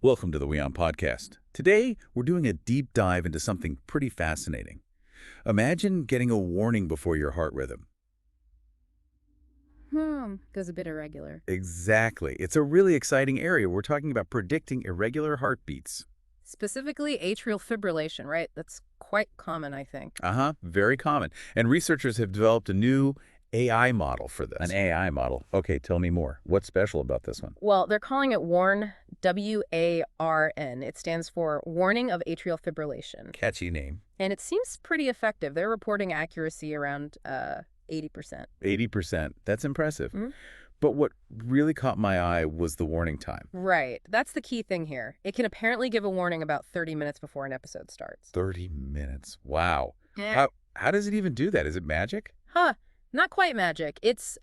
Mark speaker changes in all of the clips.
Speaker 1: Welcome to the WION podcast. Today, we're doing a deep dive into something pretty fascinating. Imagine getting a warning before your heart rhythm.
Speaker 2: Goes a bit irregular.
Speaker 1: Exactly. It's a really exciting area. We're talking about predicting irregular heartbeats.
Speaker 2: Specifically atrial fibrillation, right? That's quite common, I think.
Speaker 1: Very common. And researchers have developed a new AI model for this. An AI model? Okay, tell me more. What's special about this one?
Speaker 2: Well, they're calling it WARN, W-A-R-N. It stands for Warning of Atrial Fibrillation.
Speaker 1: Catchy name.
Speaker 2: And it seems pretty effective. They're reporting accuracy around 80%.
Speaker 1: 80%. That's impressive.
Speaker 2: Mhm.
Speaker 1: But what really caught my eye was the warning time.
Speaker 2: Right. That's the key thing here. It can apparently give a warning about 30 minutes before an episode starts.
Speaker 1: 30 minutes. Wow.
Speaker 2: Yeah.
Speaker 1: How does it even do that? Is it magic?
Speaker 2: Not quite magic. It's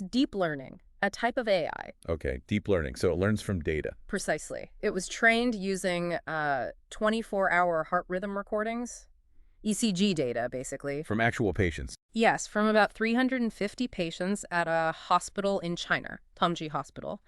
Speaker 2: deep learning, a type of AI.
Speaker 1: Okay, deep learning. So it learns from data.
Speaker 2: Precisely. It was trained using 24-hour heart rhythm recordings, ECG data, basically.
Speaker 1: From actual patients.
Speaker 2: Yes, from about 350 patients at a hospital in China, Tongji Hospital.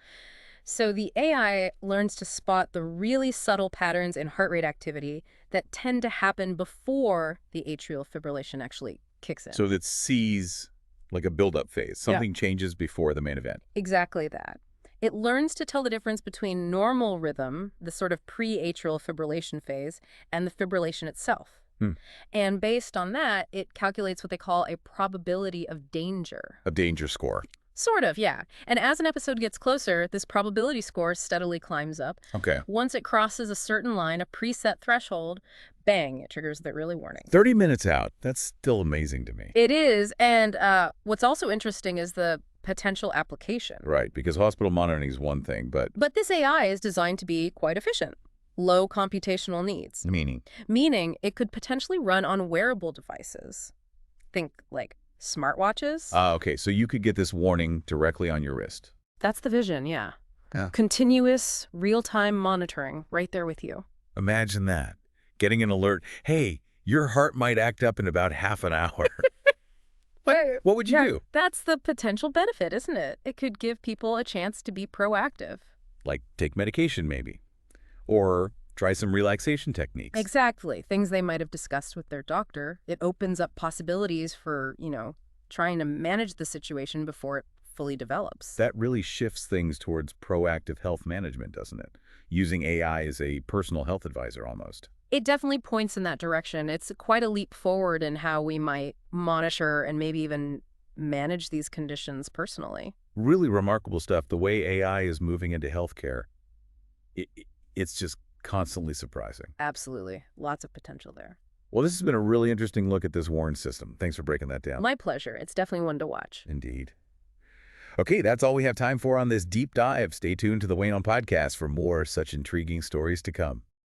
Speaker 2: So the AI learns to spot the really subtle patterns in heart rate activity that tend to happen before the atrial fibrillation actually kicks in.
Speaker 1: So that sees like a build-up phase. Something changes before the main event.
Speaker 2: Exactly that. It learns to tell the difference between normal rhythm, the sort of pre-atrial fibrillation phase, and the fibrillation itself. And based on that, it calculates what they call a probability of danger.
Speaker 1: A danger score.
Speaker 2: Sort of, yeah. And as an episode gets closer, this probability score steadily climbs up.
Speaker 1: Okay.
Speaker 2: Once it crosses a certain line, a preset threshold, bang, it triggers the early warning.
Speaker 1: 30 minutes out. That's still amazing to me.
Speaker 2: It is, and what's also interesting is the potential application.
Speaker 1: Right, because hospital monitoring is one thing, but...
Speaker 2: But this AI is designed to be quite efficient. Low computational needs.
Speaker 1: Meaning?
Speaker 2: Meaning it could potentially run on wearable devices. Think like smartwatches.
Speaker 1: Okay, so you could get this warning directly on your wrist.
Speaker 2: That's the vision, yeah.
Speaker 1: Yeah.
Speaker 2: Continuous, real-time monitoring right there with you.
Speaker 1: Imagine that. Getting an alert, hey, your heart might act up in about half an hour. What would you do?
Speaker 2: That's the potential benefit, isn't it? It could give people a chance to be proactive.
Speaker 1: Like take medication, maybe. Or try some relaxation techniques.
Speaker 2: Exactly. Things they might have discussed with their doctor. It opens up possibilities for, trying to manage the situation before it fully develops.
Speaker 1: That really shifts things towards proactive health management, doesn't it? Using AI as a personal health advisor almost.
Speaker 2: It definitely points in that direction. It's quite a leap forward in how we might monitor and maybe even manage these conditions personally.
Speaker 1: Really remarkable stuff. The way AI is moving into healthcare, it's just constantly surprising.
Speaker 2: Absolutely. Lots of potential there.
Speaker 1: Well, this has been a really interesting look at this warn system. Thanks for breaking that down.
Speaker 2: My pleasure. It's definitely one to watch.
Speaker 1: Indeed. Okay, that's all we have time for on this deep dive. Stay tuned to the WION podcast for more such intriguing stories to come.